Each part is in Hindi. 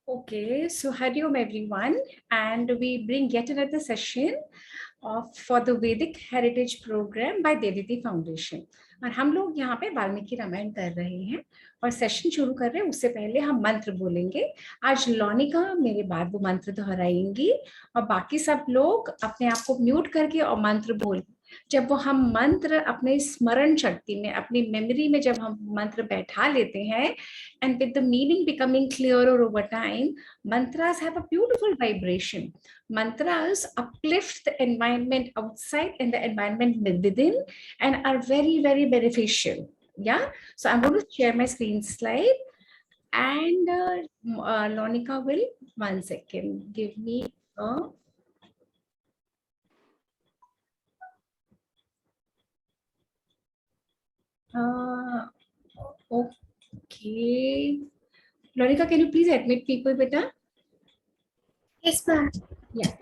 Okay, so Hariom everyone, and we bring yet another session for the Vedic Heritage Program by Deviti Foundation. और हम लोग यहाँ पे वाल्मीकि रामायण कर रहे हैं और सेशन शुरू कर रहे हैं। उससे पहले हम मंत्र बोलेंगे। आज लौनिका मेरे बाद वो मंत्र दोहराएंगी और बाकी सब लोग अपने आप को म्यूट करके और मंत्र बोल। जब वो हम मंत्र अपने स्मरण शक्ति में, अपनी मेमोरी में जब हम मंत्र बैठा लेते हैं, and with the meaning becoming clearer over time, mantras have a beautiful vibration. Mantras uplift the environment outside and the environment within and are very, very beneficial. Yeah. So I'm going to share my screen slide, and Lonika will 1 second give me a. Okay. Lonika, can you please admit people, beta? Yes, ma'am. Yeah.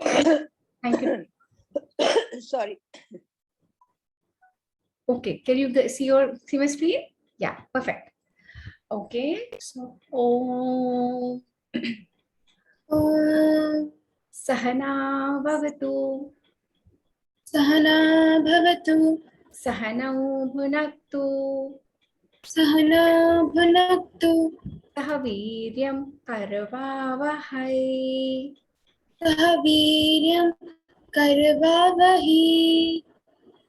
Thank you. Sorry. Okay. Can you see my screen? Yeah. Perfect. Okay. So, Sahana Bhavatu. Sahana Bhavatu. Sahanau Bhunaktu. Sahana Bhunaktu. Sahaviryam Karvavahai. Sahaviryam Karvavahi.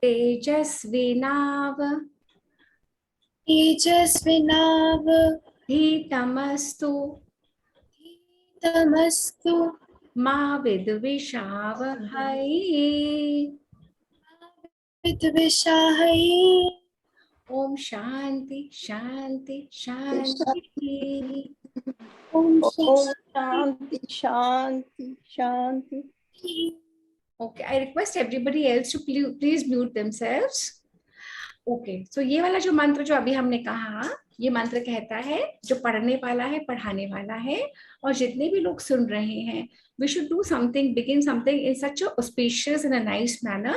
Tejasvinav. Tejasvinav. Dhitamastu. Dhitamastu. Ma Vidvishavahai. Vidvishahai. Om Shanti, Shanti, Shanti. Om Shanti, Shanti, Shanti. Okay, I request everybody else to please mute themselves. Okay, so ये वाला जो मंत्र जो अभी हमने कहा, ये मंत्र कहता है जो पढ़ने वाला है पढ़ाने वाला है और जितने भी लोग सुन रहे हैं, we should do something, begin something in such a auspicious and a nice manner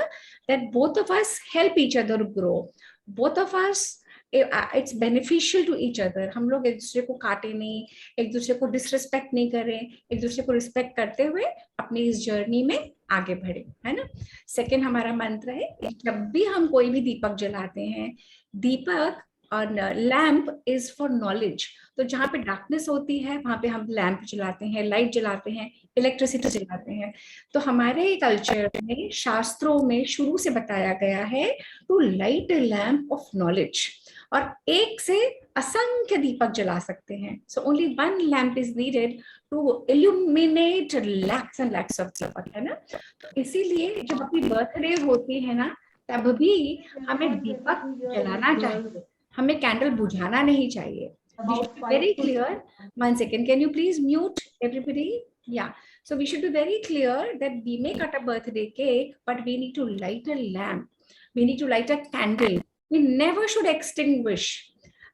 that both of us help each other grow. Both of us, it's beneficial to each other. हम लोग एक दूसरे को काटे नहीं, एक दूसरे को डिसरिस्पेक्ट नहीं करें, एक दूसरे को रिस्पेक्ट करते हुए अपनी इस जर्नी में आगे बढ़े, है ना। सेकंड हमारा मंत्र है, जब भी हम कोई भी दीपक जलाते हैं, दीपक और लैम्प इज फॉर नॉलेज। तो जहाँ पे डार्कनेस होती है वहां पे हम लैम्प जलाते हैं, लाइट जलाते हैं, इलेक्ट्रिसिटी जलाते हैं। तो हमारे कल्चर में, शास्त्रों में शुरू से बताया गया है to light a lamp of knowledge, और एक से असंख्य दीपक जला सकते हैं। So only one lamp is needed to illuminate lakhs and lakhs of deepak, है ना। तो इसीलिए जब अपनी बर्थडे होती है ना, तब भी हमें दीपक जलाना चाहिए, हमें कैंडल बुझाना नहीं चाहिए। Very clear. 1 second, can you please mute everybody? Yeah, so we should be very clear that we may cut a birthday cake, but we need to light a lamp, we need to light a candle. We never should extinguish.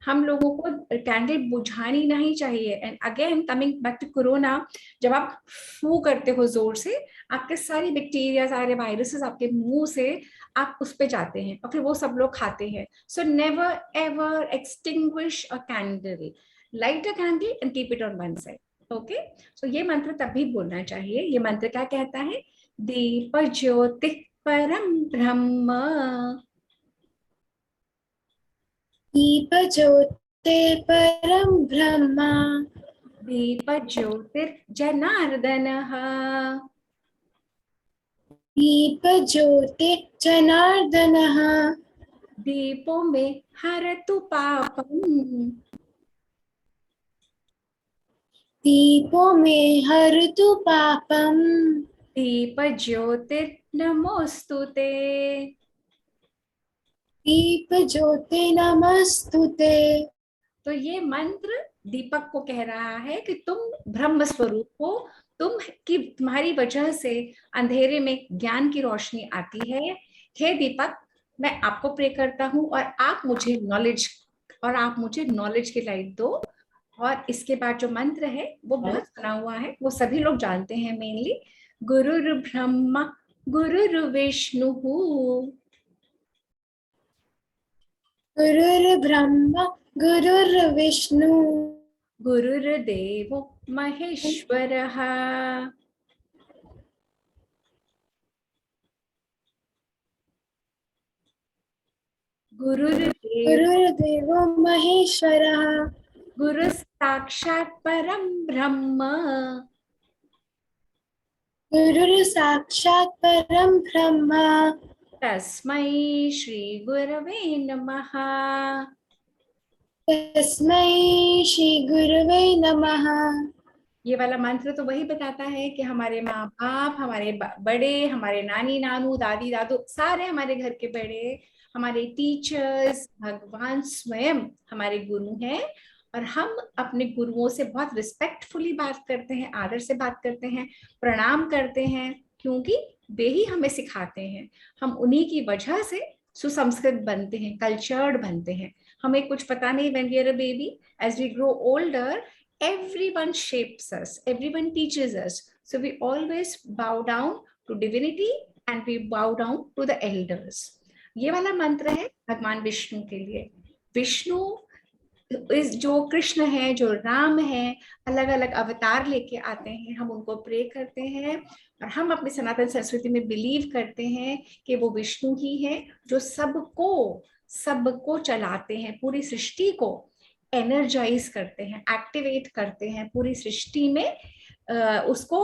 हम लोगों को कैंडल बुझानी नहीं चाहिए। And again coming back to corona, जब आप फू करते हो जोर से, आपके सारी बैक्टीरिया, सारे वायरसेस आपके मुंह से आप उस पे जाते हैं और फिर वो सब लोग खाते हैं। So never ever extinguish a candle, light a candle and keep it on one side. Okay, so ये मंत्र तभी बोलना चाहिए। ये मंत्र क्या कहता है? दीप ज्योति परम ब्रह्म। दीप ज्योते परम ब्रह्म। दीप ज्योतिर्जनार्दनः। दीप ज्योति जनार्दनः। दीपो में हरतु पापम। दीपो में हरतु पापम। दीप ज्योतिर्नमोस्तुते। दीप ज्योति नमस्तुते। तो ये मंत्र दीपक को कह रहा है कि तुम ब्रह्म स्वरूप हो, तुम्हारी वजह से अंधेरे में ज्ञान की रोशनी आती है। हे दीपक, मैं आपको प्रे करता हूँ और आप मुझे नॉलेज की लाइट दो। और इसके बाद जो मंत्र है वो बहुत सुना हुआ है, वो सभी लोग जानते हैं मेनली। गुरुर् ब्रह्मा गुरुर्विष्णु। गुरुर्ब्रह्मा गुरुर्विष्णु। गुरुर्देवो महेश्वरः गुरुर्देवो महेश्वरः गुरु साक्षात् परं ब्रह्म गुरुर्साक्षात् परं ब्रह्म तस्मै श्री गुरवे नमः। तस्मै श्री गुरवे नमः। ये वाला मंत्र तो वही बताता है कि हमारे माँ बाप, हमारे बड़े, हमारे नानी नानू, दादी दादू, सारे हमारे घर के बड़े, हमारे टीचर्स, भगवान स्वयं हमारे गुरु हैं। और हम अपने गुरुओं से बहुत रिस्पेक्टफुली बात करते हैं, आदर से बात करते हैं, प्रणाम करते हैं, क्योंकि वे ही हमें सिखाते हैं। हम उन्हीं की वजह से सुसंस्कृत बनते हैं, कल्चर्ड बनते हैं। हमें कुछ पता नहीं, when we are a baby, as we grow older, everyone shapes us, everyone teaches us, so we always bow down to divinity and we bow down to the elders. ये वाला मंत्र है भगवान विष्णु के लिए। विष्णु इस जो कृष्ण है, जो राम है, अलग अलग अवतार लेके आते हैं, हम उनको प्रे करते हैं और हम अपनी सनातन संस्कृति में बिलीव करते हैं कि वो विष्णु ही है जो सबको चलाते हैं, पूरी सृष्टि को एनर्जाइज करते हैं, एक्टिवेट करते हैं पूरी सृष्टि में। उसको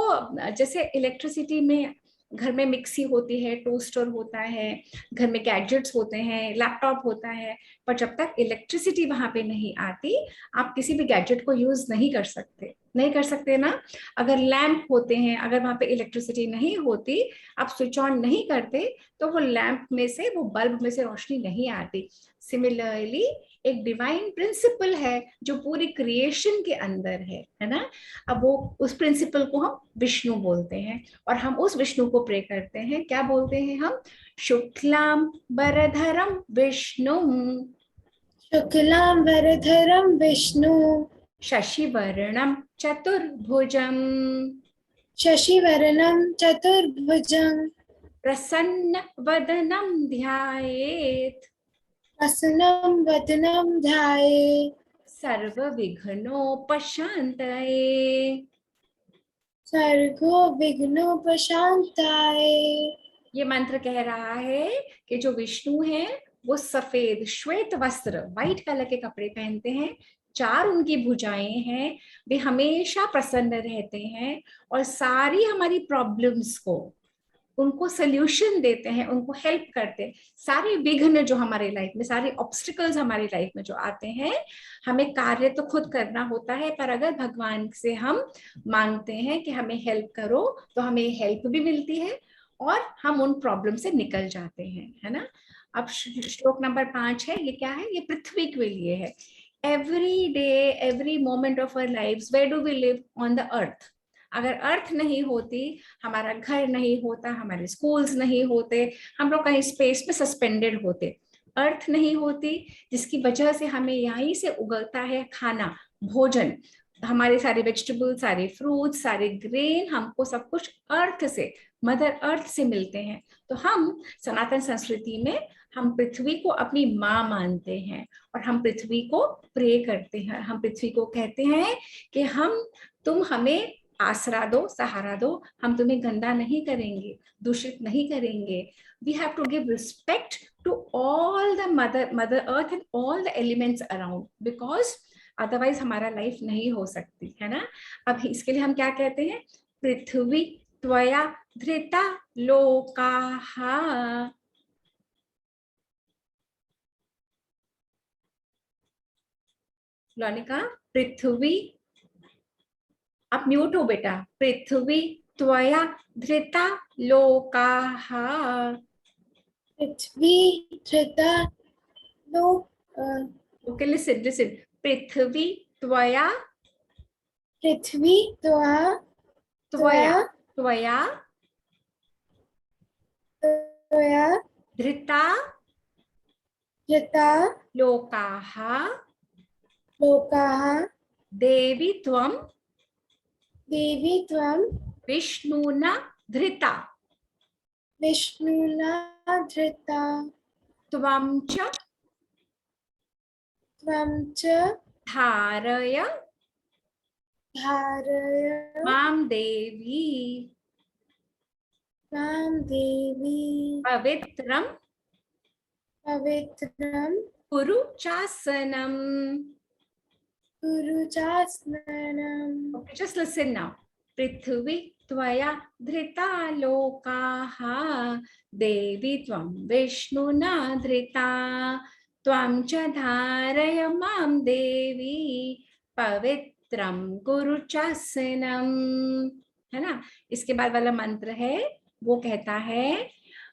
जैसे इलेक्ट्रिसिटी में घर में मिक्सी होती है, टोस्टर होता है, घर में गैजेट्स होते हैं, लैपटॉप होता है, पर जब तक इलेक्ट्रिसिटी वहां पे नहीं आती आप किसी भी गैजेट को यूज नहीं कर सकते ना। अगर लैंप होते हैं, अगर वहां पे इलेक्ट्रिसिटी नहीं होती, आप स्विच ऑन नहीं करते तो वो लैंप में से, वो बल्ब में से रोशनी नहीं आती। सिमिलरली एक डिवाइन प्रिंसिपल है जो पूरी क्रिएशन के अंदर है ना। अब वो उस प्रिंसिपल को हम विष्णु बोलते हैं और हम उस विष्णु को प्रे करते हैं। क्या बोलते हैं हम? शुक्लाम वरधरम विष्णु शुक्लां वरधरं विष्णु शशिवर्णम चतुर्भुजम शशिवर्णं चतुर्भुजं प्रसन्न वदनम ध्यायेत् प्रसन्नं वदनं ध्यायेत् सर्व विघ्नोपशान्तये। सर्गो विघ्नोपशान्ताय। ये मंत्र कह रहा है कि जो विष्णु है वो सफेद श्वेत वस्त्र, व्हाइट कलर के कपड़े पहनते हैं, 4 उनकी भुजाएं हैं, वे हमेशा प्रसन्न रहते हैं और सारी हमारी प्रॉब्लम्स को उनको सोल्यूशन देते हैं, उनको हेल्प करते हैं। सारे विघ्न जो हमारे लाइफ में, सारे ऑब्स्टिकल्स हमारी लाइफ में जो आते हैं, हमें कार्य तो खुद करना होता है, पर अगर भगवान से हम मांगते हैं कि हमें हेल्प करो तो हमें हेल्प भी मिलती है और हम उन प्रॉब्लम से निकल जाते हैं, है ना। अब श्लोक नंबर 5 है। ये क्या है? ये पृथ्वी के लिए है। Every day, every moment of our lives, where do we live? On the earth. अगर अर्थ नहीं होती, हमारा घर नहीं होता, हमारे स्कूल्स नहीं होते, हम लोग कहीं स्पेस में सस्पेंडेड होते, अर्थ नहीं होती जिसकी वजह से हमें यहीं से उगलता है खाना, भोजन, हमारे सारे वेजिटेबल, सारे फ्रूट्स, सारे ग्रेन, हमको सब कुछ अर्थ से, मदर अर्थ से मिलते हैं। तो हम सनातन संस्कृति में हम पृथ्वी को अपनी माँ मानते हैं और हम पृथ्वी को प्रे करते हैं। हम पृथ्वी को कहते हैं कि तुम हमें आसरा दो, सहारा दो, हम तुम्हें गंदा नहीं करेंगे, दूषित नहीं करेंगे। We have to give respect to all the mother earth and all the elements around, because otherwise हमारा लाइफ नहीं हो सकती, है ना। अब इसके लिए हम क्या कहते हैं? पृथ्वी त्वया धृता लोकाः। लोनिका, पृथ्वी, आप म्यूट हो बेटा। पृथ्वी त्वया धृता लोकाः। पृथ्वी धृता लोक ओके, लिसन लिसन। पृथ्वी त्वया, पृथ्वी त्वया त्वया त्वया त्वया धृता धृता लोकाः लोकाः देवी त्वं देवी त्वं विष्णुना धृता विष्णुना धृता त्वं च त्वं च धारय धारय मां देवी मां देवी पवित्रं पवित्रं कुरु चासनम्. कुरु चास्ननम्. Okay, just listen now. पृथ्वी त्वया धृता लोकाः देवी त्वं विष्णुना धृता त्वं च धारय मां देवी पवित्रं कुरु चासनम्. है ना. इसके बाद वाला मंत्र है वो कहता है,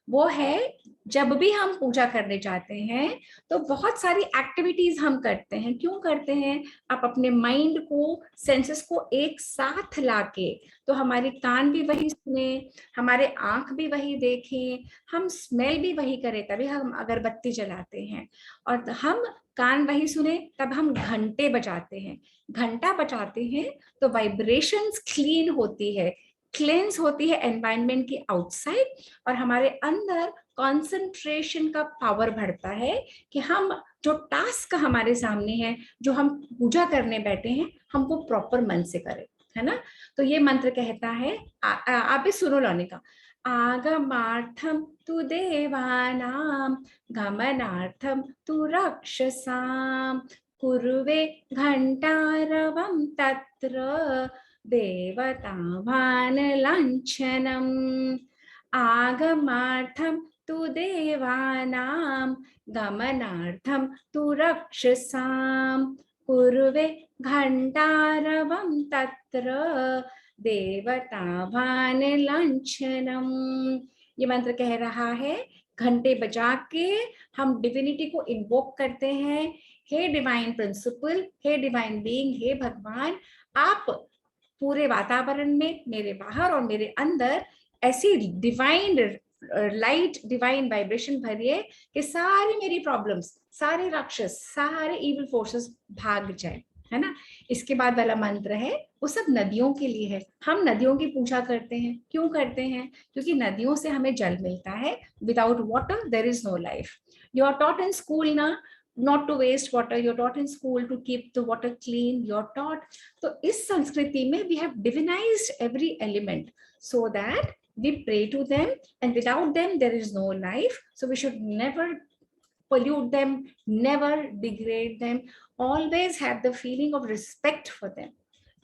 वो है जब भी हम पूजा करने जाते हैं तो बहुत सारी एक्टिविटीज हम करते हैं. क्यों करते हैं? आप अपने माइंड को, सेंसेस को एक साथ लाके, तो हमारे कान भी वही सुने, हमारे आंख भी वही देखें, हम स्मेल भी वही करें, तभी हम अगरबत्ती जलाते हैं. और हम कान वही सुने तब हम घंटे बजाते हैं. घंटा बजाते हैं तो वाइब्रेशंस क्लीन होती है, क्लेंस होती है एनवायरनमेंट की आउटसाइड, और हमारे अंदर कंसंट्रेशन का पावर बढ़ता है कि हम जो टास्क हमारे सामने है, जो हम पूजा करने बैठे हैं, हम वो प्रॉपर मन से करें. है ना. तो ये मंत्र कहता है, आप भी सुनो लौनिका. आगमार्थम तु देवानां गमनार्थम तु रक्षसां कुर्वे घंटारवं तत्र देवताभान लाञ्छनम्. आगमार्थं तु देवानां गमनार्थं तु रक्षसां कुर्वे घंटारवं तत्र देवताभान लाञ्छनम्. ये मंत्र कह रहा है, घंटे बजा के हम डिविनिटी को इन्वोक करते हैं. हे डिवाइन प्रिंसिपल, हे डिवाइन बीइंग, हे भगवान, आप पूरे वातावरण में, मेरे बाहर और मेरे अंदर ऐसी डिवाइन लाइट, डिवाइन वाइब्रेशन भरिए कि सारी मेरी प्रॉब्लम्स, सारे राक्षस, सारे इविल फोर्सेस भाग जाए. है ना. इसके बाद वाला मंत्र है वो सब नदियों के लिए है. हम नदियों की पूजा करते हैं. क्यों करते हैं? क्योंकि नदियों से हमें जल मिलता है. Without water there is no life. You are taught in school ना not to waste water, you're taught in school to keep the water clean, you're taught. तो इस संस्कृति में we have divinized every element so that we pray to them, and without them there is no life. So we should never pollute them, never degrade them, always have the feeling of respect for them.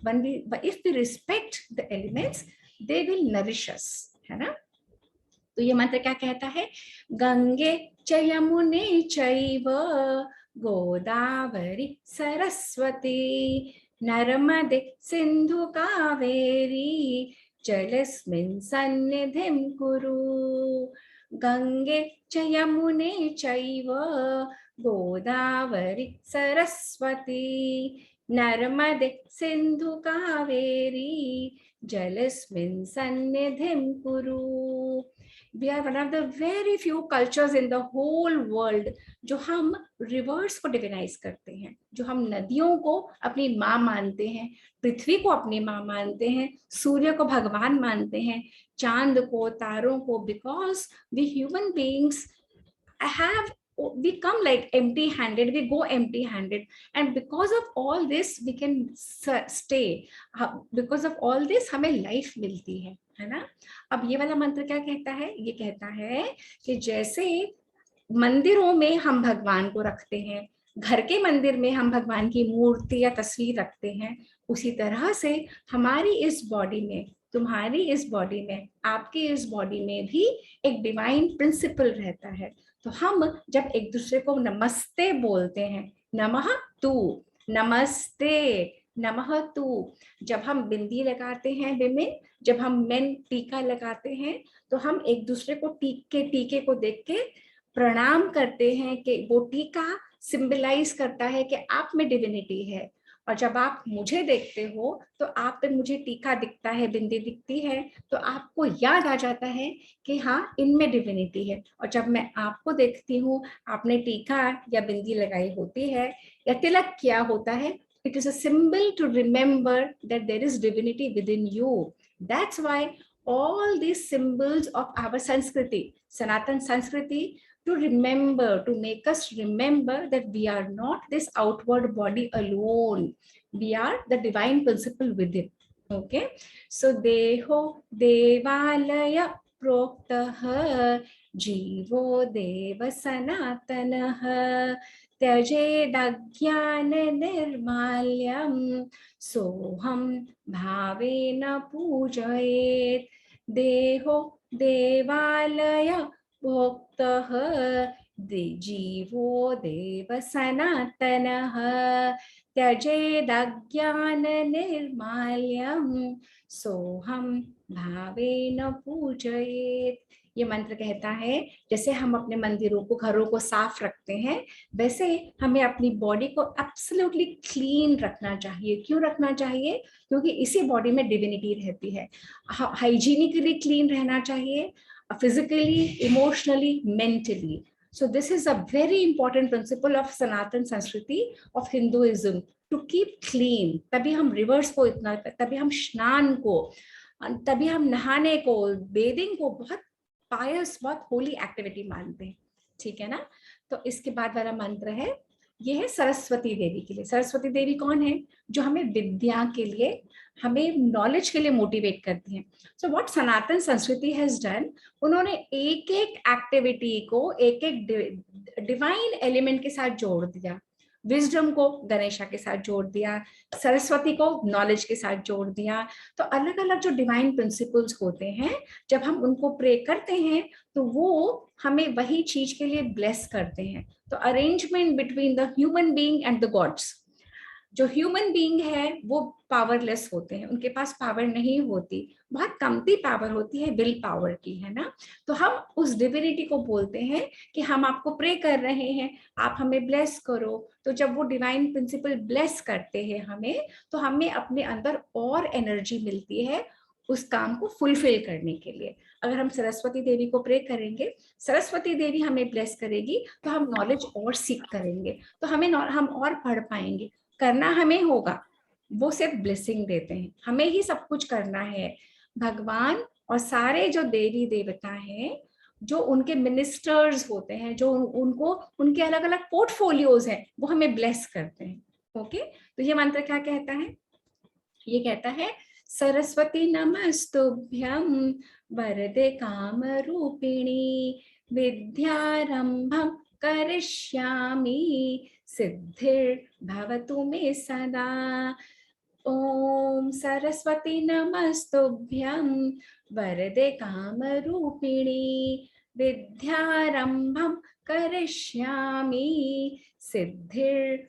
But if we respect the elements, they will nourish us. है ना. तो ये मंत्र क्या कहता है? गंगे च यमुने चैव गोदावरी सरस्वती नर्मदे सिंधु कावेरी जलस्मिन् सन्निधिं कुरु. गंगे च यमुने चैव गोदावरी सरस्वती नर्मदे सिंधु कावेरी जलस्मिन् सन्निधिं कुरु. We are one of the very few cultures in the whole world जो हम रिवर्स को डिविनाइज करते हैं, जो हम नदियों को अपनी माँ मानते हैं, पृथ्वी को अपनी माँ मानते हैं, सूर्य को भगवान मानते हैं, चांद को, तारों को, because we human beings we come like empty handed, we go empty handed, and because of all this we can stay, because of all this हमें लाइफ मिलती है ना. अब ये वाला मंत्र क्या कहता है? ये कहता है कि जैसे मंदिरों में हम भगवान को रखते हैं, घर के मंदिर में हम भगवान की मूर्ति या तस्वीर रखते हैं, उसी तरह से हमारी इस बॉडी में, तुम्हारी इस बॉडी में, आपकी इस बॉडी में भी एक डिवाइन प्रिंसिपल रहता है. तो हम जब एक दूसरे को नमस्ते बोलते हैं, नमः तू, नमस्ते, नमः तू, जब हम बिंदी लगाते हैं विमेन, जब हम मेन टीका लगाते हैं, तो हम एक दूसरे को टीके को देख के प्रणाम करते हैं कि वो टीका सिंबलाइज करता है कि आप में डिविनिटी है. और जब आप मुझे देखते हो तो आप पे मुझे टीका दिखता है, बिंदी दिखती है, तो आपको याद आ जाता है कि हाँ, इनमें डिविनिटी है. और जब मैं आपको देखती हूँ, आपने टीका या बिंदी लगाई होती है या तिलक किया होता है, it is a symbol to remember that there is divinity within you. That's why all these symbols of our Sanskriti, Sanatan Sanskriti, to remember, to make us remember that we are not this outward body alone. We are the divine principle within. Okay, so Deho Devalaya Proktah Jivo Deva Sanatanah त्यजेदज्ञान निर्माल्यम सोहम भावेन पूजयेत् देहो देवालय भोक्तः जीवो देव सनातनः त्यजेदज्ञान निर्माल्यम सोहम भावेन पूजयेत्। ये मंत्र कहता है जैसे हम अपने मंदिरों को, घरों को साफ रखते हैं, वैसे हमें अपनी बॉडी को एब्सोल्युटली क्लीन रखना चाहिए। क्यों रखना चाहिए? क्योंकि इसी बॉडी में डिविनिटी रहती है। हाइजीनिकली क्लीन रहना चाहिए, physically, emotionally, mentally. So this is a very important principle of Sanatan Sanskriti of Hinduism to keep clean. तभी हम रिवर्स को इतना, तभी हम स्नान को, तभी हम नहाने को, बेदिंग को बहुत पायस, बहुत होली एक्टिविटी मानते हैं। ठीक है ना? तो इसके बाद वाला मंत्र है, ये है सरस्वती देवी के लिए। सरस्वती देवी कौन है? जो हमें विद्या के लिए, हमें नॉलेज के लिए मोटिवेट करती हैं। सो व्हाट सनातन संस्कृति हैज डन, उन्होंने एक एक एक्टिविटी को एक एक डिवाइन एलिमेंट के साथ जोड़ दिया। विजडम को गणेशा के साथ जोड़ दिया, सरस्वती को नॉलेज के साथ जोड़ दिया। तो अलग अलग जो डिवाइन प्रिंसिपल्स होते हैं, जब हम उनको प्रे करते हैं तो वो हमें वही चीज के लिए ब्लेस करते हैं। तो arrangement between the human being and the gods. जो ह्यूमन बीइंग है वो पावरलेस होते हैं, उनके पास पावर नहीं होती, बहुत कमती पावर होती है विल पावर की, है ना? तो हम उस डिविनिटी को बोलते हैं कि हम आपको प्रे कर रहे हैं, आप हमें ब्लेस करो। तो जब वो डिवाइन प्रिंसिपल ब्लेस करते हैं हमें, तो हमें अपने अंदर और एनर्जी मिलती है उस काम को फुलफिल करने के लिए। अगर हम सरस्वती देवी को प्रे करेंगे, सरस्वती देवी हमें ब्लेस करेगी, तो हम नॉलेज और सीख करेंगे, तो हम और पढ़ पाएंगे। करना हमें होगा, वो सिर्फ ब्लेसिंग देते हैं, हमें ही सब कुछ करना है। भगवान और सारे जो देवी देवता हैं, जो उनके मिनिस्टर्स होते हैं, जो उनको उनके अलग अलग पोर्टफोलियोज हैं, वो हमें ब्लेस करते हैं। ओके, तो ये मंत्र क्या कहता है? ये कहता है सरस्वती नमस्तुभ्यं वरदे काम रूपिणी विद्यारंभं करिष्यामि सिद्धिर्भवतु मे सदा। ओम सरस्वती नमस्तुभ्यं वरदे काम रूपिणी विद्यारंभं करिष्यामि सिद्धिर्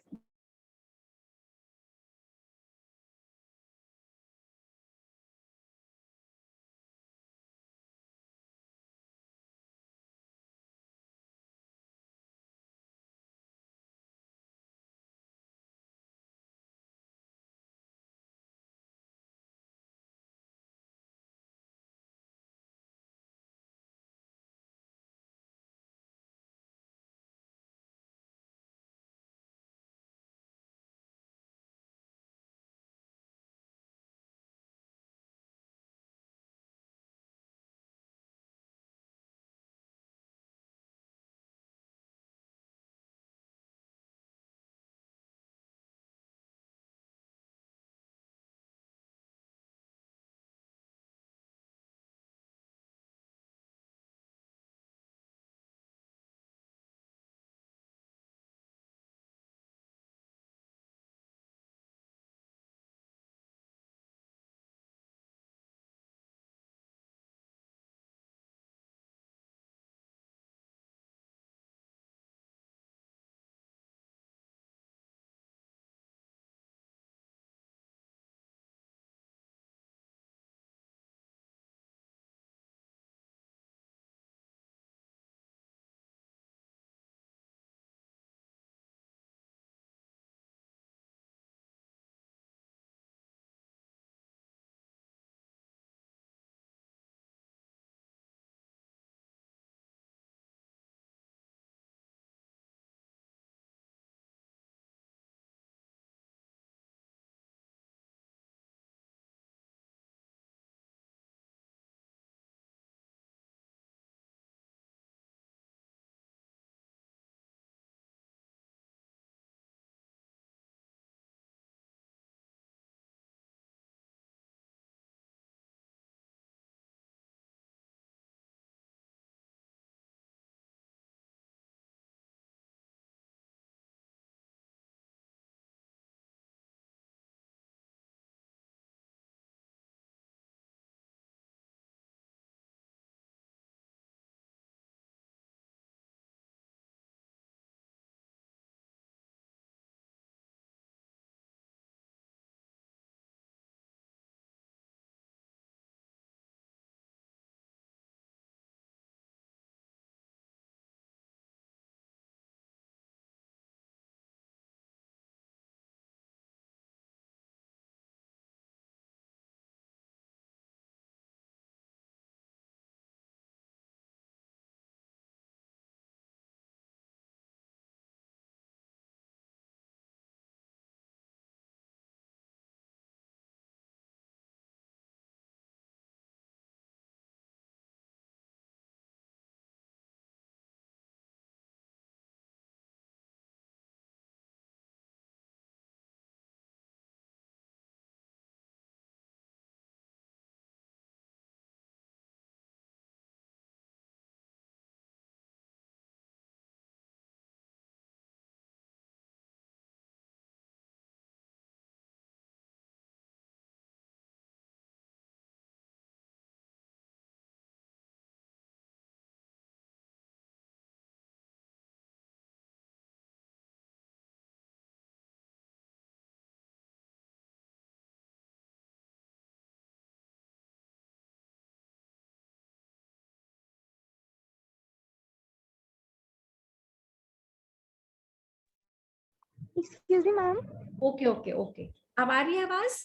Excuse me, ma'am. Okay okay okay, अब आ रही है आवाज?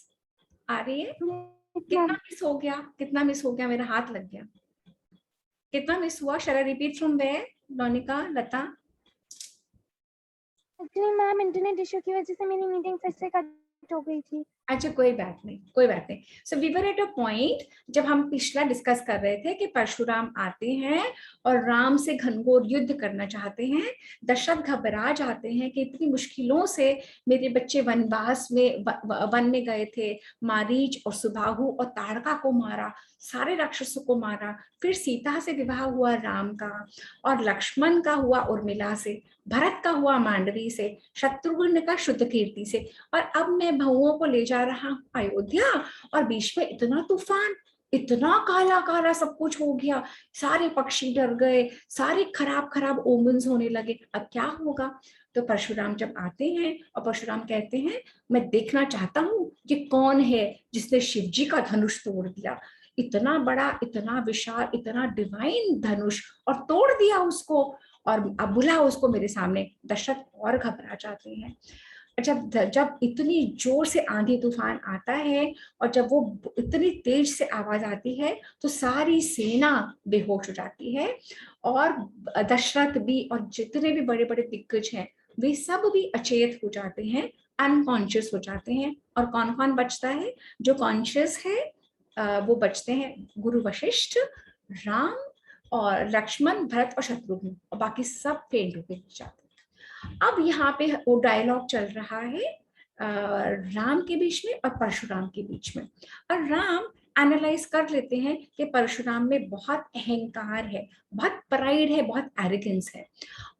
आ रही है? Yes, कितना ma'am. मिस हो गया, कितना मिस हो गया, मेरा हाथ लग गया, कितना मिस हुआ? Shall I repeat from where? Monica, Lata? Actually, ma'am, internet issue की वजह से मेरी मीटिंग फिर से कट हो गई थी। अच्छा कोई बात नहीं, कोई बात नहीं। So we were at a point जब हम पिछला डिस्कस कर रहे थे कि परशुराम आते हैं और राम से घनघोर युद्ध करना चाहते हैं। दशरथ घबरा जाते हैं कि इतनी मुश्किलों से मेरे बच्चे वनवास में वन में गए थे, मारीच और सुबाहु और ताड़का को मारा, सारे राक्षसों को मारा, फिर सीता से विवाह हुआ राम का, और लक्ष्मण का हुआ उर्मिला से, भरत का हुआ मांडवी से, शत्रुघ्न का शुद्ध कीर्ति से, और अब मैं बहुओं को ले जा रहा हूं अयोध्या, और बीच में इतना तूफान, इतना काला काला सब कुछ हो गया, सारे पक्षी डर गए, सारे खराब खराब ओमन्स होने लगे, अब क्या होगा? तो परशुराम जब आते हैं और परशुराम कहते हैं मैं देखना चाहता हूँ कि कौन है जिसने शिव जी का धनुष तोड़ दिया, इतना बड़ा, इतना विशाल, इतना डिवाइन धनुष, और तोड़ दिया उसको, और अब बुला उसको मेरे सामने। दशरथ और घबरा जाते हैं। जब जब इतनी जोर से आंधी तूफान आता है और जब वो इतनी तेज से आवाज आती है तो सारी सेना बेहोश हो जाती है, और दशरथ भी और जितने भी बड़े बड़े दिग्गज हैं वे सब भी अचेत हो जाते हैं, अनकॉन्शियस हो जाते हैं। और कौन कौन बचता है? जो कॉन्शियस है वो बचते हैं गुरु वशिष्ठ, राम और लक्ष्मण, भरत और शत्रुघ्न, और बाकी सब फेंट होके जाते हैं। अब यहाँ पे वो डायलॉग चल रहा है राम के बीच में और परशुराम के बीच में, और राम एनालाइज कर लेते हैं कि परशुराम में बहुत अहंकार है, बहुत प्राइड है, बहुत एरोगेंस है,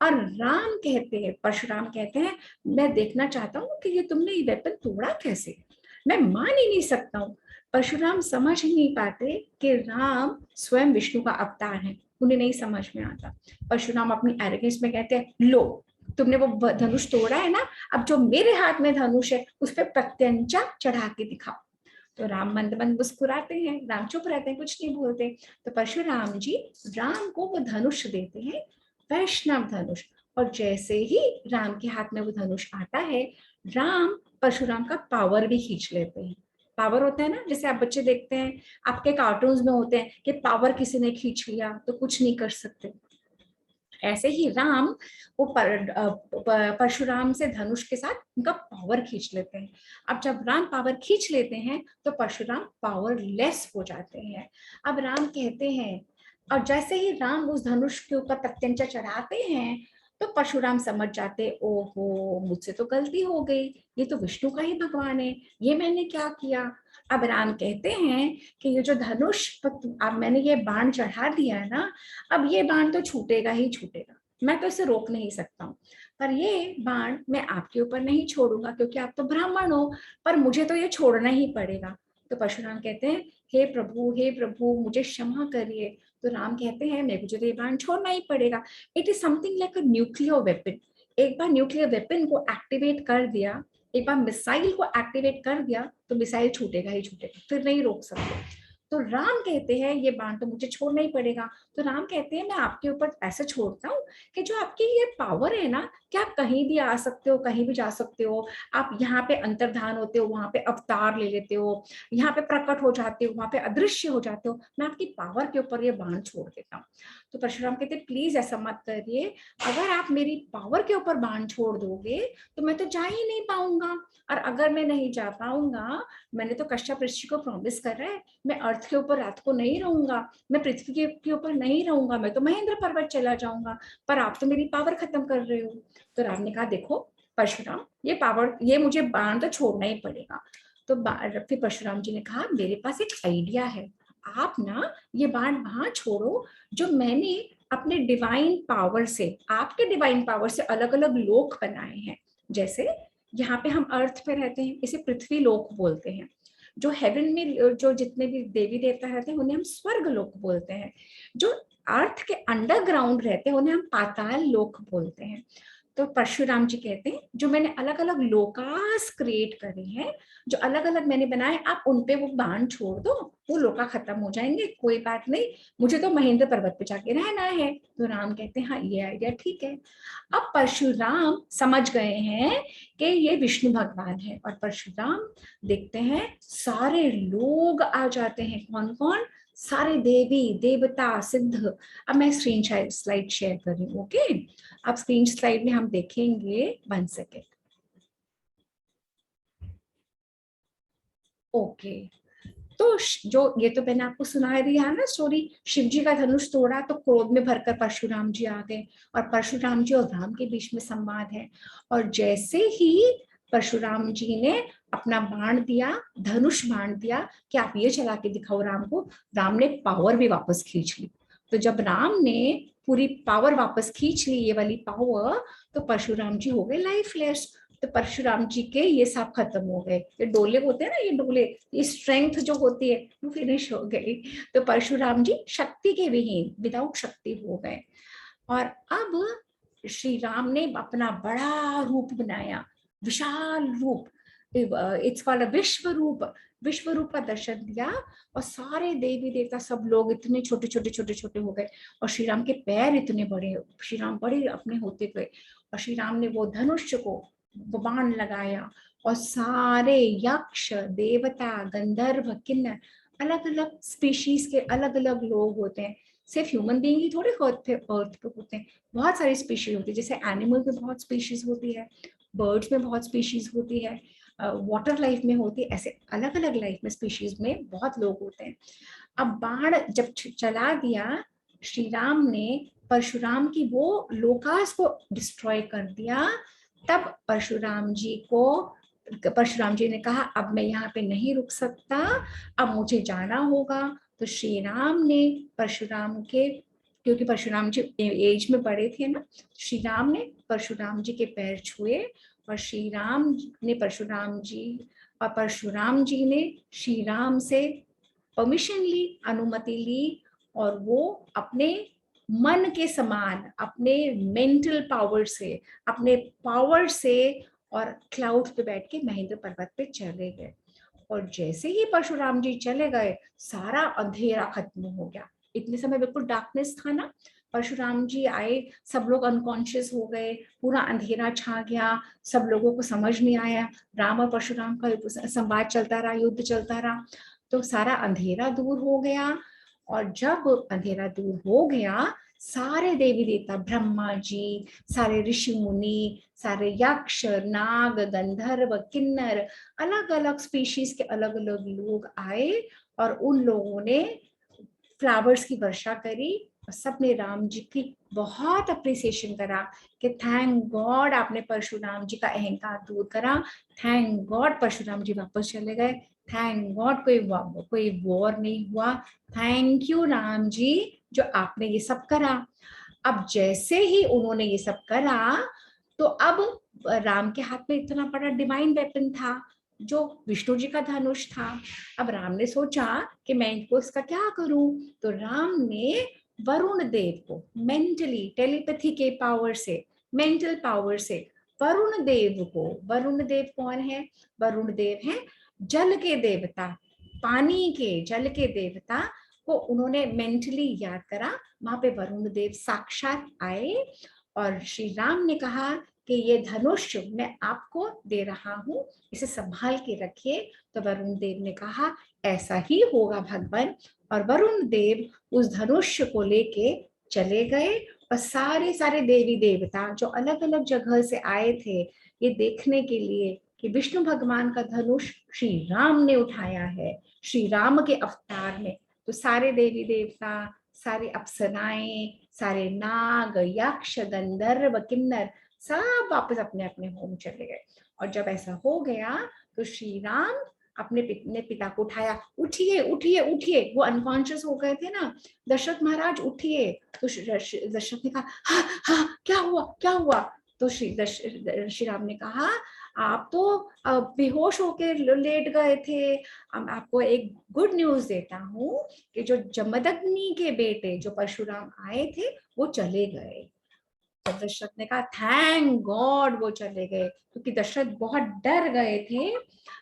और राम कहते हैं, परशुराम कहते हैं मैं देखना चाहता हूँ कि ये तुमने ये वेपन तोड़ा कैसे, मैं मान ही नहीं सकता हूँ। परशुराम समझ ही नहीं पाते कि राम स्वयं विष्णु का अवतार है, उन्हें नहीं समझ में आता। परशुराम अपनी एरोगेंस में कहते हैं लो तुमने वो धनुष तोड़ा है ना, अब जो मेरे हाथ में धनुष है उस पर प्रत्यंचा चढ़ा के दिखाओ। तो राम मंद मंद मुस्कुराते हैं, राम चुप रहते हैं, कुछ नहीं बोलते। तो परशुराम जी राम को वो धनुष देते हैं, वैष्णव धनुष, और जैसे ही राम के हाथ में वो धनुष आता है, राम परशुराम का पावर भी खींच लेते हैं। पावर होता है ना, जैसे आप बच्चे देखते हैं आपके कार्टून्स में होते हैं कि पावर किसी ने खींच लिया तो कुछ नहीं कर सकते, ऐसे ही राम वो परशुराम से धनुष के साथ उनका पावर खींच लेते हैं। अब जब राम पावर खींच लेते हैं तो परशुराम पावरलेस हो जाते हैं। अब राम कहते हैं, और जैसे ही राम उस धनुष के ऊपर प्रत्यंचा चढ़ाते हैं तो परशुराम समझ जाते, ओहो मुझसे तो गलती हो गई, ये तो विष्णु का ही भगवान है, ये मैंने क्या किया। अब राम कहते हैं कि ये जो धनुष अब मैंने ये बाण चढ़ा दिया है ना, अब ये बाण तो छूटेगा ही छूटेगा, मैं तो इसे रोक नहीं सकता हूँ, पर ये बाण मैं आपके ऊपर नहीं छोड़ूंगा क्योंकि आप तो ब्राह्मण हो, पर मुझे तो ये छोड़ना ही पड़ेगा। तो परशुराम कहते हैं हे प्रभु मुझे क्षमा करिए। तो राम कहते हैं मेरे को तो ये बाण छोड़ना ही पड़ेगा। It is something like a nuclear weapon. एक बार न्यूक्लियर वेपन को एक्टिवेट कर दिया, एक बार मिसाइल को एक्टिवेट कर दिया तो मिसाइल छूटेगा ही छूटेगा, फिर नहीं रोक सकते। तो राम कहते हैं ये बाण तो मुझे छोड़ना ही पड़ेगा। तो राम कहते हैं मैं आपके ऊपर ऐसे छोड़ता हूँ कि जो आपकी ये पावर है ना कि आप कहीं भी आ सकते हो, कहीं भी जा सकते हो, आप यहाँ पे अंतर्धान होते हो, वहां पे अवतार ले लेते हो, यहाँ पे प्रकट हो जाते हो, वहां पे अदृश्य हो जाते हो, मैं आपकी पावर के ऊपर ये बाण छोड़ देता हूँ। तो परशुराम कहते प्लीज ऐसा मत करिए, अगर आप मेरी पावर के ऊपर बाण छोड़ दोगे तो मैं तो जा ही नहीं पाऊंगा, और अगर मैं नहीं जा पाऊंगा, मैंने तो कश्यप ऋषि को प्रॉमिस कर रहा है मैं अर्थ के ऊपर रात को नहीं रहूंगा, मैं पृथ्वी के ऊपर नहीं रहूंगा, मैं तो महेंद्र पर्वत चला जाऊंगा, पर आप तो मेरी पावर खत्म कर रहे हो। तो राम ने कहा देखो परशुराम ये पावर, ये मुझे बाण तो छोड़ना ही पड़ेगा। तो फिर परशुराम जी ने कहा मेरे पास एक आइडिया है, आप ना ये बाण वहां छोड़ो जो मैंने अपने डिवाइन पावर से, आपके डिवाइन पावर से अलग अलग लोक बनाए हैं। जैसे यहाँ पे हम अर्थ पे रहते हैं, इसे पृथ्वी लोक बोलते हैं। जो हेवन में जो जितने भी देवी देवता रहते हैं उन्हें हम स्वर्ग लोक बोलते हैं। जो अर्थ के अंडरग्राउंड रहते हैं उन्हें हम पाताल लोक बोलते हैं। तो परशुराम जी कहते हैं जो मैंने अलग अलग लोकास क्रिएट करे हैं, जो अलग अलग मैंने बनाए, आप उनपे वो बाण छोड़ दो, वो लोका खत्म हो जाएंगे, कोई बात नहीं, मुझे तो महेंद्र पर्वत पे जाके रहना है। तो राम कहते हैं हाँ ये आइडिया ठीक है। अब परशुराम समझ गए हैं कि ये विष्णु भगवान है, और परशुराम देखते हैं सारे लोग आ जाते हैं। कौन कौन? सारे देवी देवता सिद्ध। अब मैं स्क्रीन स्लाइड शेयर कर रही हूँ। ओके, अब स्क्रीन स्लाइड में हम देखेंगे, 1 सेकेंड। ओके, तो जो ये तो मैंने आपको सुना दिया ना स्टोरी, शिव जी का धनुष तोड़ा तो क्रोध में भरकर परशुराम जी आ गए, और परशुराम जी और राम के बीच में संवाद है। और जैसे ही परशुराम जी ने अपना बाण दिया, धनुष बाण दिया कि आप ये चला के दिखाओ राम को, राम ने पावर भी वापस खींच ली। तो जब राम ने पूरी पावर वापस खींच ली, ये वाली पावर, तो परशुराम जी हो गए लाइफलेस। तो परशुराम जी के ये सब खत्म हो गए, ये डोले होते हैं ना, ये डोले, ये स्ट्रेंथ जो होती है वो फिनिश हो गई। तो परशुराम जी शक्ति के विहीन, विदाउट शक्ति हो गए। और अब श्री राम ने अपना बड़ा रूप बनाया, विशाल रूप, इट्स कॉल्ड अ विश्व रूप। विश्व रूप का दर्शन दिया, और सारे देवी देवता सब लोग इतने छोटे छोटे छोटे छोटे हो गए, और श्री राम के पैर इतने बड़े, श्री राम बड़े अपने होते गए। और श्री राम ने वो धनुष को बाण लगाया, और सारे यक्ष देवता गंधर्व किन्नर, अलग अलग स्पीशीज के अलग अलग लोग होते हैं, सिर्फ ह्यूमन बीइंग ही थोड़े अर्थ पे होते हैं, बहुत सारी स्पीशीज होती है। जैसे एनिमल में बहुत स्पीशीज होती है, बर्ड्स में बहुत स्पीशीज होती है, वाटर लाइफ में होती है, ऐसे अलग अलग लाइफ में स्पीशीज में बहुत लोग होते हैं। अब बाण जब चला दिया श्री राम ने, परशुराम की वो लोकास को डिस्ट्रॉय कर दिया, तब परशुराम जी ने कहा अब मैं यहाँ पे नहीं रुक सकता, अब मुझे जाना होगा। तो श्री राम ने परशुराम के, क्योंकि परशुराम जी एज में बड़े थे ना, श्री राम ने परशुराम जी के पैर छुए, और श्री राम ने परशुराम जी ने श्री राम से परमिशन ली, अनुमति ली, और वो अपने मन के समान, अपने मेंटल पावर से, अपने पावर से, और क्लाउड पे बैठ के महेंद्र पर्वत पे चले गए। और जैसे ही परशुराम जी चले गए, सारा अंधेरा खत्म हो गया। इतने समय बिल्कुल डार्कनेस था ना, परशुराम जी आए, सब लोग अनकॉन्शियस हो गए, पूरा अंधेरा छा गया, सब लोगों को समझ नहीं आया, राम और परशुराम का संवाद चलता रहा, युद्ध चलता रहा, तो सारा अंधेरा दूर हो गया। और जब अंधेरा दूर हो गया, सारे देवी देवता, ब्रह्मा जी, सारे ऋषि मुनि, सारे यक्ष नाग गंधर्व किन्नर, अलग अलग स्पीशीज के अलग अलग लोग आए, और उन लोगों ने फ्लावर्स की वर्षा करी, और सबने राम जी की बहुत अप्रिसिएशन करा कि थैंक गॉड आपने परशुराम जी का अहंकार दूर करा, थैंक गॉड परशुराम जी वापस चले गए, थैंक गॉड कोई वॉर नहीं हुआ, थैंक यू राम जी जो आपने ये सब करा। अब जैसे ही उन्होंने ये सब करा, तो अब राम के हाथ में इतना बड़ा डिवाइन वेपन था जो विष्णु जी का धनुष था। अब राम ने सोचा कि मैं इनको इसका क्या करूं, तो राम ने वरुण देव को मेंटली, टेलीपैथी के पावर से, मेंटल पावर से वरुण देव को, वरुण देव कौन है? वरुण देव हैं जल के देवता, पानी के, जल के देवता को उन्होंने मेंटली याद करा। वहां पे वरुण देव साक्षात आए, और श्री राम ने कहा कि ये धनुष मैं आपको दे रहा हूं, इसे संभाल के रखिए। तो वरुण देव ने कहा ऐसा ही होगा भगवान, और वरुण देव उस धनुष को लेके चले गए, और सारे सारे देवी देवता जो अलग अलग जगह से आए थे ये देखने के लिए कि विष्णु भगवान का धनुष श्री राम ने उठाया है, श्री राम के अवतार में, तो सारे देवी देवता, सारे अप्सराएं, सारे नाग यक्ष गंधर्व किन्नर सब वापस अपने अपने होम चले गए। और जब ऐसा हो गया तो श्री राम अपने पिता को उठाया, उठिए उठिए उठिए, वो अनकॉन्शियस हो गए थे ना, दशरथ महाराज उठिए। तो दशरथ ने कहा हाँ हाँ क्या हुआ क्या हुआ? तो श्री राम ने कहा आप तो बेहोश होकर लेट गए थे, आपको एक गुड न्यूज देता हूँ कि जो जमदग्नि के बेटे जो परशुराम आए थे वो चले गए, तो दशरथ ने कहा थैंक गॉड वो चले गए, क्योंकि दशरथ बहुत डर गए थे।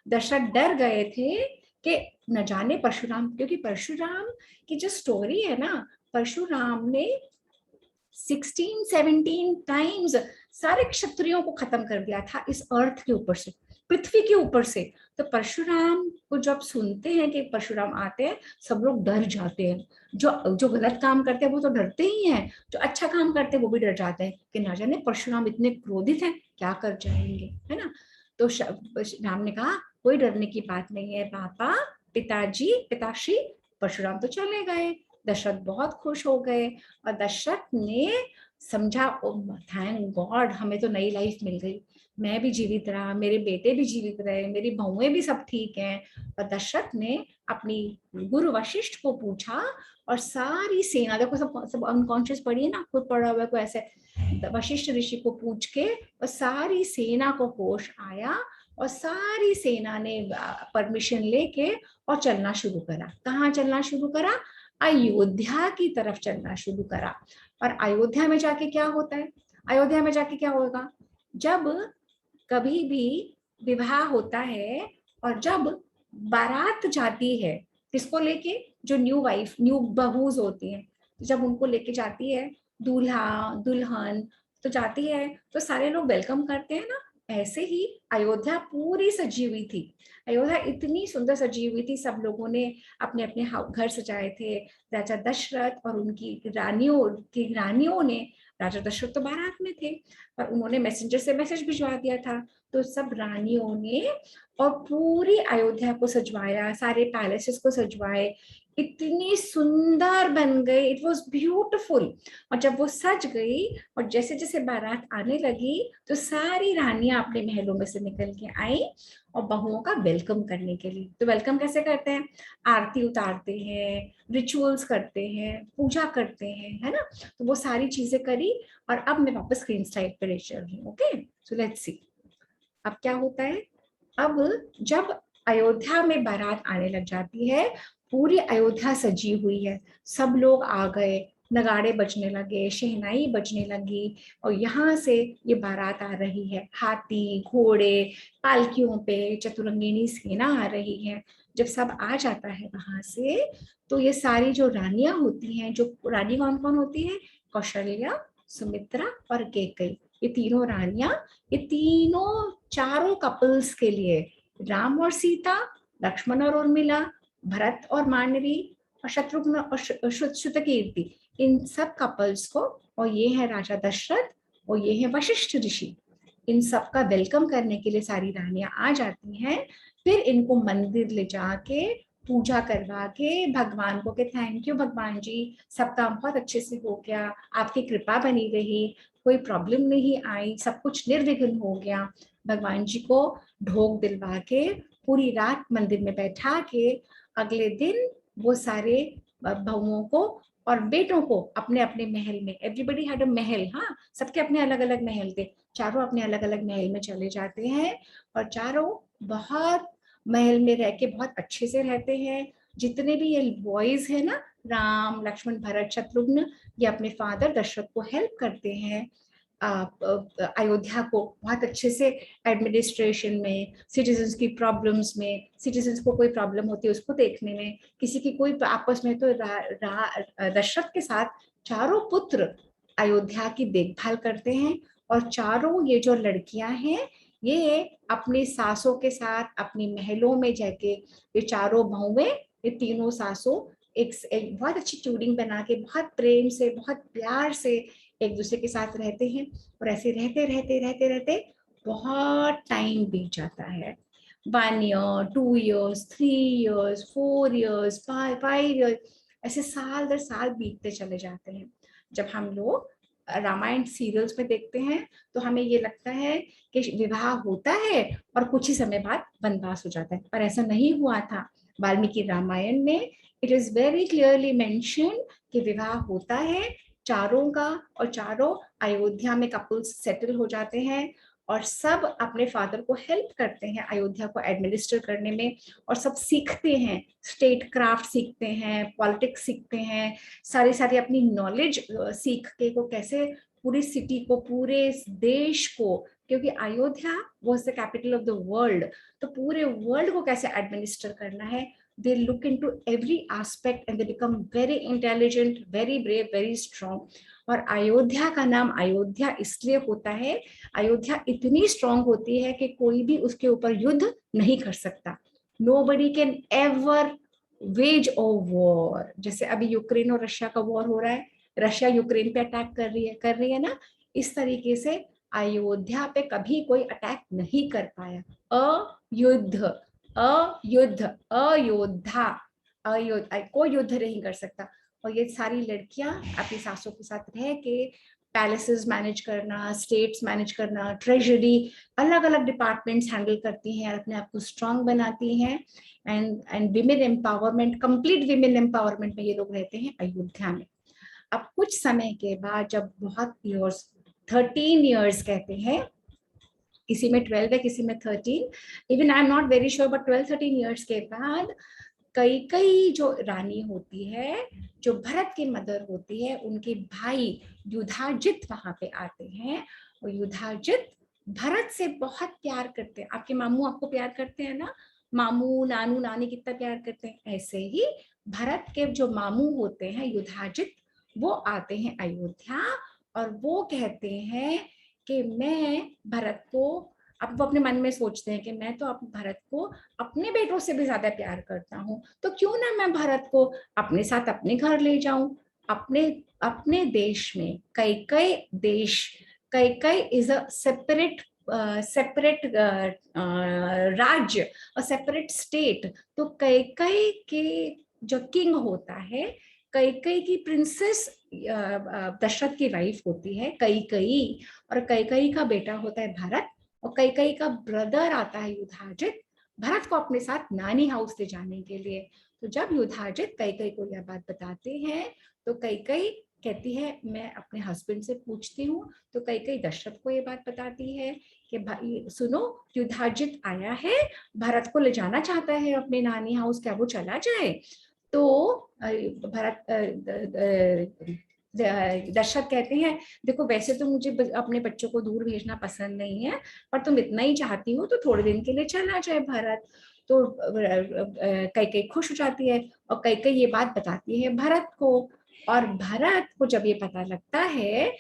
दशरथ डर गए थे कि न जाने परशुराम, क्योंकि परशुराम की जो स्टोरी है ना, परशुराम ने 16-17 टाइम्स सारे क्षत्रियों को खत्म कर दिया था इस अर्थ के ऊपर से, पृथ्वी के ऊपर से। तो परशुराम को जब सुनते हैं कि परशुराम आते हैं, सब लोग डर जाते हैं। जो जो गलत काम करते हैं वो तो डरते ही हैं, जो अच्छा काम करते हैं वो भी डर जाते हैं कि ना जाने परशुराम इतने क्रोधित हैं, क्या कर जाएंगे, है ना। तो राम ने कहा कोई डरने की बात नहीं है पापा, पिताजी, पिताश्री, परशुराम तो चले गए। दशरथ बहुत खुश हो गए और दशरथ ने समझा थैंक गॉड हमें तो नई लाइफ मिल गई, मैं भी जीवित रहा, मेरे बेटे भी जीवित रहे, मेरी बहुएं भी सब ठीक हैं। और दशरथ ने अपनी गुरु वशिष्ठ को पूछा और सारी सेना, देखो सब अनकॉन्शियस पड़ी है ना, खुद पड़ा हुआ कोई ऐसे, वशिष्ठ ऋषि को पूछ के और सारी सेना को होश आया और सारी सेना ने परमिशन लेके और चलना शुरू करा। कहाँ चलना शुरू करा? अयोध्या की तरफ चलना शुरू करा। और अयोध्या में जाके क्या होता है? अयोध्या में जाके क्या होगा? जब कभी भी विवाह होता है और जब बारात जाती है, किसको लेके? जो न्यू वाइफ, न्यू बहूज होती हैं, जब उनको लेके जाती है दूल्हा दुल्हन, तो जाती है तो सारे लोग वेलकम करते हैं ना। ऐसे ही अयोध्या पूरी सजी हुई थी। अयोध्या इतनी सुंदर सजी हुई थी, सब लोगों ने अपने अपने घर सजाए थे। राजा दशरथ और उनकी रानियों ने, राजा दशरथ तो बारात में थे पर उन्होंने मैसेंजर से मैसेज भिजवा दिया था, तो सब रानियों ने और पूरी अयोध्या को सजवाया, सारे पैलेसेस को सजवाए, इतनी सुंदर बन गई, इट वॉज ब्यूटिफुल। और जब वो सज गई और जैसे जैसे बारात आने लगी तो सारी रानियां अपने महलों में से निकल के आई और बहुओं का वेलकम करने के लिए। तो वेलकम कैसे करते हैं? आरती उतारते हैं, रिचुअल्स करते हैं, पूजा करते हैं, है ना। तो वो सारी चीजें करी और अब मैं वापस स्क्रीन स्लाइड पे ले चल रही हूँ। ओके, सो लेट्स सी अब क्या होता है। अब जब अयोध्या में बारात आने लग जाती है, पूरी अयोध्या सजी हुई है, सब लोग आ गए, नगाड़े बजने लगे, शहनाई बजने लगी और यहाँ से ये बारात आ रही है, हाथी घोड़े पालकियों पे, चतुरंगिनी सेना आ रही है। जब सब आ जाता है वहां से, तो ये सारी जो रानियां होती हैं, जो रानी कौन कौन होती है? कौशल्या, सुमित्रा और कैकेयी, ये तीनों रानियां, ये तीनों चारों कपल्स के लिए, राम और सीता, लक्ष्मण और उर्मिला, भरत और मांडवी और शत्रुघ्न और श्रुतकीर्ति, इन सब कपल्स को, और ये है राजा दशरथ और ये है वशिष्ठ ऋषि, इन सब का वेलकम करने के लिए सारी रानियां आ जाती हैं। फिर इनको मंदिर ले जाके पूजा करवा के भगवान को के थैंक यू भगवान जी, सब काम बहुत अच्छे से हो गया, आपकी कृपा बनी रही, कोई प्रॉब्लम नहीं आई, सब कुछ निर्विघ्न हो गया। भगवान जी को ढोक दिलवा के पूरी रात मंदिर में बैठा के अगले दिन वो सारे बहुओं को और बेटों को अपने अपने महल में, एवरीबडी हैड अ महल, हाँ सबके अपने अलग अलग महल थे, चारों अपने अलग अलग महल में चले जाते हैं और चारों बहुत महल में रह के बहुत अच्छे से रहते हैं। जितने भी ये बॉयज है ना, राम लक्ष्मण भरत शत्रुघ्न, ये अपने फादर दशरथ को हेल्प करते हैं अयोध्या को बहुत अच्छे से एडमिनिस्ट्रेशन में, सिटीजन्स की प्रॉब्लम्स में, सिटीजन्स को कोई प्रॉब्लम होती है उसको देखने में, किसी की कोई आपस में, तो दशरथ के साथ चारों पुत्र अयोध्या की देखभाल करते हैं। और चारों ये जो लड़कियां हैं ये अपनी सासों के साथ अपनी महलों में जाके, ये चारों बहुएं, ये तीनों सासों एक बहुत अच्छी ट्यूनिंग बना के बहुत प्रेम से बहुत प्यार से एक दूसरे के साथ रहते हैं। और ऐसे रहते रहते रहते रहते बहुत टाइम बीत जाता है, 1 year 2 years 3 years 4 years 5 years, ऐसे साल दर साल बीतते चले जाते हैं। जब हम लोग रामायण सीरियल्स में देखते हैं तो हमें ये लगता है कि विवाह होता है और कुछ ही समय बाद वनवास हो जाता है, पर ऐसा नहीं हुआ था। वाल्मीकि रामायण में it is very clearly mention कि विवाह होता है चारों का, और चारों अयोध्या में कपल्स सेटल हो जाते हैं और सब अपने फादर को हेल्प करते हैं अयोध्या को एडमिनिस्टर करने में, और सब सीखते हैं, स्टेट क्राफ्ट सीखते हैं, पॉलिटिक्स सीखते हैं, सारी सारी अपनी नॉलेज सीख के को कैसे पूरी सिटी को, पूरे देश को, क्योंकि Ayodhya was the capital of the world, तो पूरे वर्ल्ड को कैसे एडमिनिस्टर करना है, they look into every aspect and they become very intelligent, very brave, very strong. और अयोध्या का नाम अयोध्या इसलिए होता है, अयोध्या इतनी स्ट्रांग होती है कि कोई भी उसके ऊपर युद्ध नहीं कर सकता. Nobody can ever wage a war. जैसे अभी यूक्रेन और रशिया का वॉर हो रहा है, रशिया यूक्रेन पे अटैक कर रही है ना, इस तरीके से अयोध्या पे कभी कोई अटैक नहीं कर पाया. अयुद्ध, अयुद्ध, अयोध्या, अयोध्या कोई युद्ध नहीं कर सकता. और ये सारी लड़कियां अपनी सासों के साथ रह के पैलेसेस मैनेज करना, स्टेट्स मैनेज करना, ट्रेजरी, अलग अलग डिपार्टमेंट्स हैंडल करती हैं और अपने आप को स्ट्रांग बनाती हैं. And women empowerment, complete women empowerment में ये लोग रहते हैं अयोध्या में. अब कुछ समय के बाद, जब बहुत ईयर्स, 13 ईयर्स कहते हैं, किसी में 12 है, किसी में 13, even I am not very sure, but 12-13 years के बाद कई जो रानी होती है, जो भरत की मदर होती है, उनके भाई युधाजित वहां पे आते हैं. और युधाजित भरत से बहुत प्यार करते हैं. आपके मामू आपको प्यार करते हैं ना, मामू नानू नानी कितना प्यार करते हैं, ऐसे ही भरत के जो मामू होते हैं युधाजित, वो आते हैं अयोध्या और वो कहते हैं कि मैं भरत को, अब वो अपने मन में सोचते हैं कि मैं तो भरत को अपने बेटों से भी ज्यादा प्यार करता हूँ, तो क्यों ना मैं भरत को अपने साथ अपने घर ले जाऊं. अपने देश में कई देश, कई इज अ सेपरेट राज्य और सेपरेट स्टेट. तो कई के जो किंग होता है, कई की प्रिंसेस दशरथ की वाइफ होती है कई, और कई का बेटा होता है भरत, और कई का ब्रदर आता है युधाजित भरत को अपने साथ नानी हाउस ले जाने के लिए. तो जब युधाजित कई को यह बात बताते हैं, तो कई कहती है मैं अपने हस्बैंड से पूछती हूँ. तो कई दशरथ को ये बात बताती है कि भाई सुनो, युधाजित आया है, भरत को ले जाना चाहता है अपने नानी हाउस, क्या वो चला जाए. तो भरत दशरथ कहते हैं देखो वैसे तो मुझे अपने बच्चों को दूर भेजना पसंद नहीं है, पर तुम इतना ही चाहती हो तो थोड़े दिन के लिए चला जाए भरत. तो कई खुश हो जाती है और कई ये बात बताती है भरत को. और भरत को जब ये पता लगता है,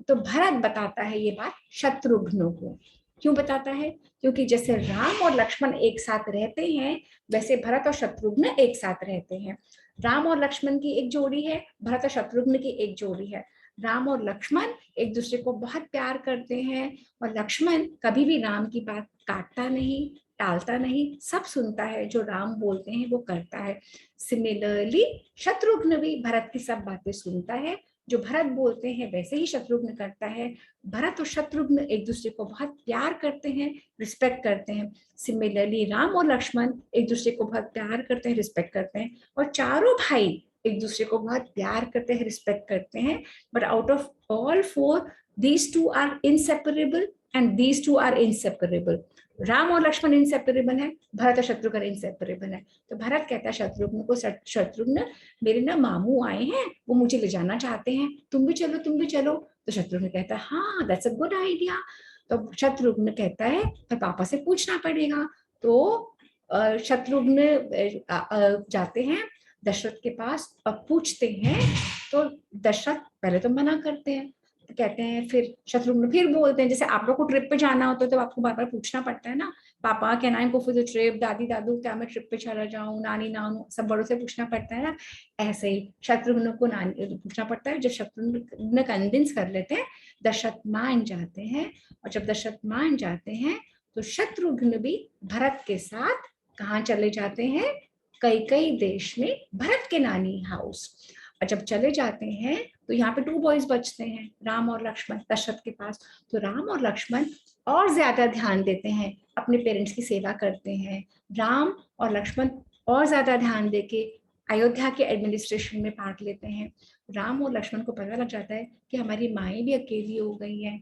तो भरत बताता है ये बात शत्रुघ्न को. क्यों बताता है? क्योंकि जैसे राम और लक्ष्मण एक साथ रहते हैं, वैसे भरत और शत्रुघ्न एक साथ रहते हैं. राम और लक्ष्मण की एक जोड़ी है, भरत और शत्रुघ्न की एक जोड़ी है. राम और लक्ष्मण एक दूसरे को बहुत प्यार करते हैं, और लक्ष्मण कभी भी राम की बात काटता नहीं, टालता नहीं, सब सुनता है, जो राम बोलते हैं वो करता है. सिमिलरली शत्रुघ्न भी भरत की सब बातें सुनता है, जो भरत बोलते हैं वैसे ही शत्रुघ्न करता है. भरत और शत्रुघ्न एक दूसरे को बहुत प्यार करते हैं, रिस्पेक्ट करते हैं. सिमिलरली राम और लक्ष्मण एक दूसरे को बहुत प्यार करते हैं, रिस्पेक्ट करते हैं, और चारों भाई एक दूसरे को बहुत प्यार करते हैं, रिस्पेक्ट करते हैं. But out of all four, these two are inseparable and these two are inseparable. Ram और लक्ष्मण इंसेपरेबल है, भरत और शत्रुघ्न इंसेपरेबल है. तो भरत कहता है शत्रुघ्न को, शत्रुघ्न मेरे ना मामू आए हैं, वो मुझे ले जाना चाहते हैं, तुम भी चलो, तुम भी चलो. तो शत्रुघ्न कहता है हाँ दैट्स अ गुड आइडिया. तो शत्रुघ्न कहता है पर पापा से पूछना पड़ेगा. तो शत्रुघ्न जाते हैं दशरथ के पास और पूछते हैं. तो दशरथ पहले तो मना करते हैं, कहते हैं, फिर शत्रुघ्न फिर बोलते हैं, जैसे आप लोग को ट्रिप पे जाना होता है तो आपको बार बार पूछना पड़ता है ना, पापा can I go for the trip, दादी दादू क्या मैं ट्रिप पे चला जाऊं, नानी नानू सब बड़ों से पूछना पड़ता है ना. ऐसे ही शत्रुघ्न को पूछना पड़ता है. जब शत्रुघ्न कन्विंस कर लेते हैं, दशरथ मान जाते हैं. और जब दशरथ मान जाते हैं, तो शत्रुघ्न भी भरत के साथ कहाँ चले जाते हैं, कई देश में भरत के नानी हाउस. और जब चले जाते हैं तो यहाँ पे 2 बॉयज बचते हैं, राम और लक्ष्मण, दशरथ के पास. तो राम और लक्ष्मण और ज्यादा ध्यान देते हैं, अपने पेरेंट्स की सेवा करते हैं. राम और लक्ष्मण और ज्यादा ध्यान देके अयोध्या के एडमिनिस्ट्रेशन में पार्ट लेते हैं. राम और लक्ष्मण को पता लग जाता है कि हमारी माएँ भी अकेली हो गई हैं,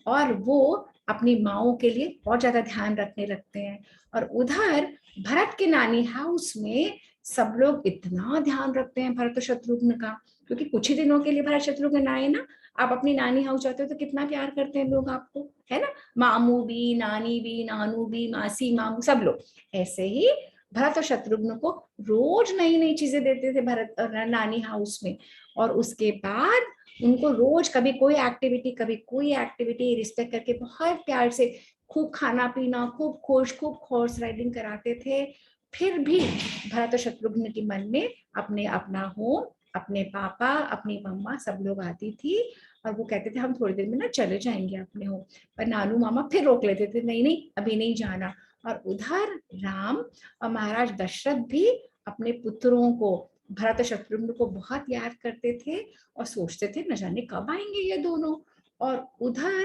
और वो अपनी माओं के लिए बहुत ज्यादा ध्यान रखने लगते हैं. और उधर भरत के नानी हाउस में सब लोग इतना ध्यान रखते हैं भरत और शत्रुघ्न का, क्योंकि कुछ ही दिनों के लिए भरत शत्रुघ्न आए ना, आप अपनी नानी हाउस जाते हो तो कितना प्यार करते हैं लोग आपको, है ना, मामू भी, नानी भी, नानू भी, मासी मामू सब लोग। ऐसे ही भरत और शत्रुघ्न को रोज नई नई चीजें देते थे भरत और नानी हाउस में, और उसके बाद उनको रोज कभी कोई एक्टिविटी कभी कोई एक्टिविटी रिस्पेक्ट करके बहुत प्यार से खूब खाना पीना, खूब खुश, खूब हॉर्स राइडिंग कराते थे। फिर भी भरत और शत्रुघ्न के मन में अपने अपना होम, अपने पापा, अपनी मम्मा सब लोग आती थी, और वो कहते थे हम थोड़ी देर में ना चले जाएंगे अपने होम, पर नानू मामा फिर रोक लेते थे, नहीं नहीं अभी नहीं जाना। और उधर राम और महाराज दशरथ भी अपने पुत्रों को, भरत और शत्रुघ्न को बहुत याद करते थे और सोचते थे न जाने कब आएंगे ये दोनों। और उधर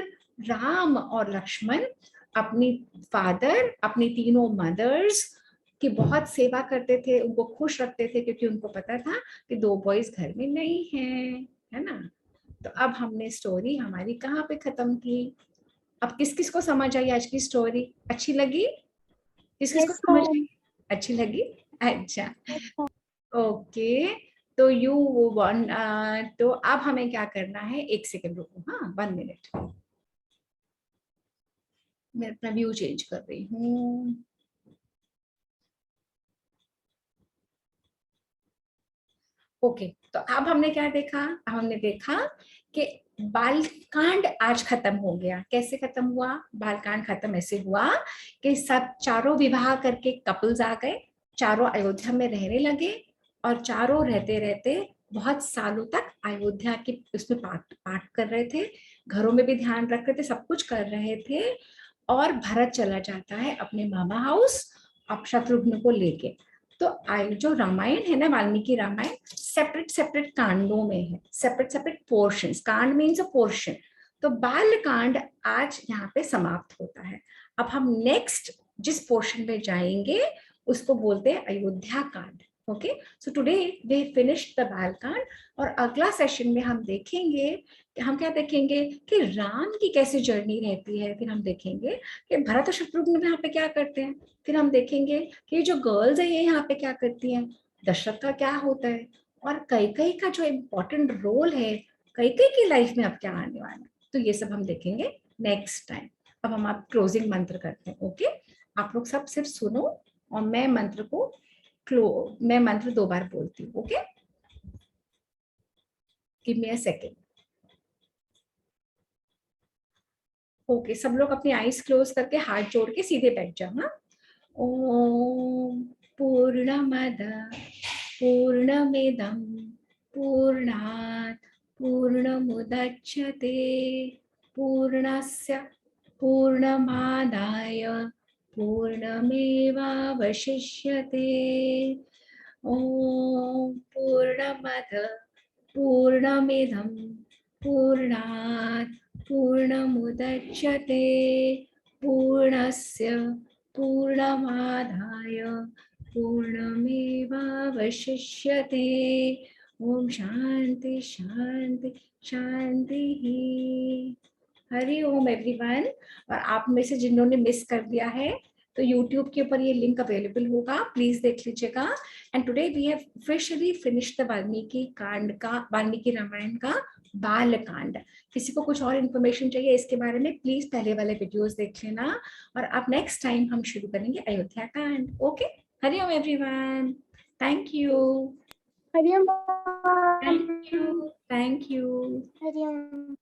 राम और लक्ष्मण अपनी फादर, अपनी तीनों मदर्स की बहुत सेवा करते थे, उनको खुश रखते थे, क्योंकि उनको पता था कि 2 बॉयज घर में नहीं है ना। तो अब हमने स्टोरी हमारी कहाँ पे खत्म की? अब किस किस को समझ आई आज की स्टोरी? अच्छी लगी? किस किस को Yes, समझ ma'am. आई? अच्छी लगी? अच्छा, ओके। तो यू वन, तो अब हमें क्या करना है, 1 सेकेंड रुको, हाँ 1 मिनट, मैं अपना व्यू चेंज कर रही हूँ। ओके, तो अब हमने क्या देखा? अब हमने देखा कि बालकांड आज खत्म हो गया। कैसे खत्म हुआ बालकांड? खत्म ऐसे हुआ कि सब चारों विवाह करके कपल्स आ गए, चारों अयोध्या में रहने लगे, और चारों रहते रहते बहुत सालों तक अयोध्या की उसमें पाठ पाठ कर रहे थे, घरों में भी ध्यान रख रहे थे, सब कुछ कर रहे थे। और भरत चला जाता है अपने मामा हाउस अब शत्रुघ्न को लेके। तो जो रामायण है ना, वाल्मीकि रामायण सेपरेट सेपरेट कांडों में है, सेपरेट सेपरेट पोर्शंस, कांड मीन्स अ पोर्शन। तो बाल कांड आज यहाँ पे समाप्त होता है। अब हम नेक्स्ट जिस पोर्शन में जाएंगे उसको बोलते हैं Ayodhya Kand. Okay, so today we finished the Bal Kand, और अगला सेशन में हम देखेंगे कि हम क्या देखेंगे कि राम की कैसी जर्नी रहती है, फिर हम देखेंगे कि भरत और शत्रुघ्न यहाँ पे क्या करते हैं, फिर हम देखेंगे कि जो गर्ल्स है ये यहाँ पे क्या करती हैं, दशरथ का क्या होता है, और कैकेयी का जो इम्पोर्टेंट रोल है, कैकेयी की लाइफ में अब क्या आने वाला है, तो ये सब हम देखेंगे नेक्स्ट टाइम। अब हम आप क्लोजिंग मंत्र करते हैं। ओके, आप लोग सब सिर्फ सुनो, और मैं मंत्र को मैं मंत्र 2 बार बोलती हूँ। Okay, give me a second. Okay, सब लोग अपनी आईज क्लोज करके हाथ जोड़ के सीधे बैठ जाओ। हाँ, ओम पूर्णमद पूर्णमिदं पूर्णात् पूर्णमुदच्यते पूर्णस्य पूर्णमादाय पूर्णमेवावशिष्यते। ओम पूर्णमद पूर्णमिदं पूर्णात् पूर्णमुदच्यते पूर्णस्य पूर्णमादाय पूर्णमेवावशिष्यते। ओम शांति शांति शांति। हरि ओम एवरीवन। और आप में से जिन्होंने मिस कर दिया है तो YouTube के ऊपर ये लिंक अवेलेबल होगा, प्लीज देख लीजिएगा। And today we have officially finished the Valmiki Kand का, वाल्मीकि रामायण का बाल कांड। किसी को कुछ और इन्फॉर्मेशन चाहिए इसके बारे में, प्लीज पहले वाले वीडियोस देख लेना, और अब नेक्स्ट टाइम हम शुरू करेंगे Ayodhya Kand. Okay, Hari Om everyone, thank you, Hariam. Thank you, thank you. Hariam.